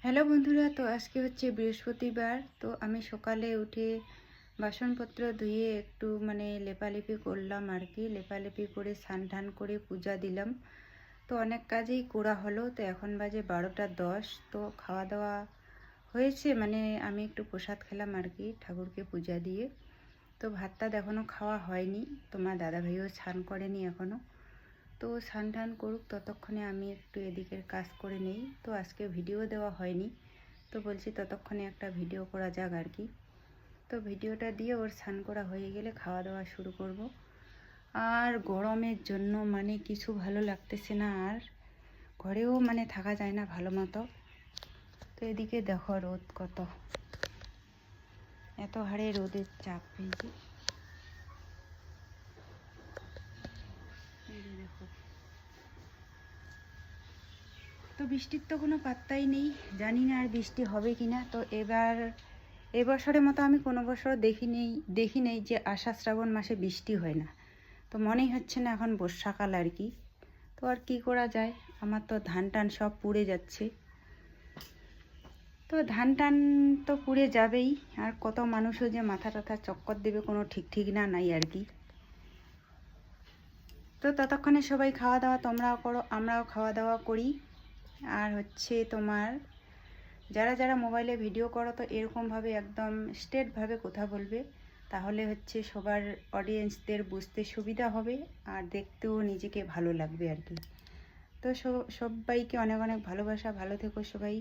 Hello বন্ধুরা, তো আজকে হচ্ছে বৃহস্পতিবার। তো আমি সকালে উঠে বাসনপত্র ধুয়ে একটু লেপালেপি করলাম আর কি। লেপালেপি করে স্নান টান করে পূজা দিলাম। তো অনেক কাজেই করা হলো। তো এখন বাজে 12টা 10। তো খাওয়া দাওয়া হয়েছে, আমি একটু প্রসাদ খেলাম আর কি ঠাকুরকে পূজা দিয়ে। তো ভাতটা এখনও খাওয়া হয়নি, তোমার দাদাভাইও স্নান করেনি এখনও। তো স্নান টান করুক, ততক্ষণে আমি একটু এদিকের কাজ করে নেই। তো আজকে ভিডিও দেওয়া হয়নি, তো বলছি ততক্ষণে একটা ভিডিও করা যাক আর কি। তো ভিডিওটা দিয়ে ওর স্নান করা হয়ে গেলে খাওয়া দাওয়া শুরু করব। আর গরমের জন্য কিছু ভালো লাগতেছে না, আর ঘরেও থাকা যায় না ভালো মতো। তো এদিকে দেখো রোদ কত, এত হারে রোদের চাপ পেয়েছি। দেখো, তো বৃষ্টির তো কোনো পাত্তাই নেই, জানি না আর বৃষ্টি হবে কি না। তো এবছরের মতো আমি কোনো বছর দেখি নেই যে আষাঢ় শ্রাবণ মাসে বৃষ্টি হয় না। তো মনেই হচ্ছে না এখন বর্ষাকাল আর কি। তো আর কি করা যায়, আমার তো ধান টান সব পুড়ে যাচ্ছে। তো ধান টান তো পুড়ে যাবেই, আর কত মানুষও যে মাথা টাথা চক্কর দেবে কোনো ঠিক না নাই আর কি। তো ততক্ষণে সবাই খাওয়া দাওয়া তোমরাও করো, আমরাও খাওয়া দাওয়া করি। আর হচ্ছে তোমার যারা যারা মোবাইলে ভিডিও করো, তো এরকমভাবে একদম স্ট্রেটভাবে কথা বলবে, তাহলে হচ্ছে সবার অডিয়েন্সদের বুঝতে সুবিধা হবে আর দেখতেও নিজেকে ভালো লাগবে আর কি। তো সবাইকে অনেক অনেক ভালোবাসা, ভালো থেকো সবাই।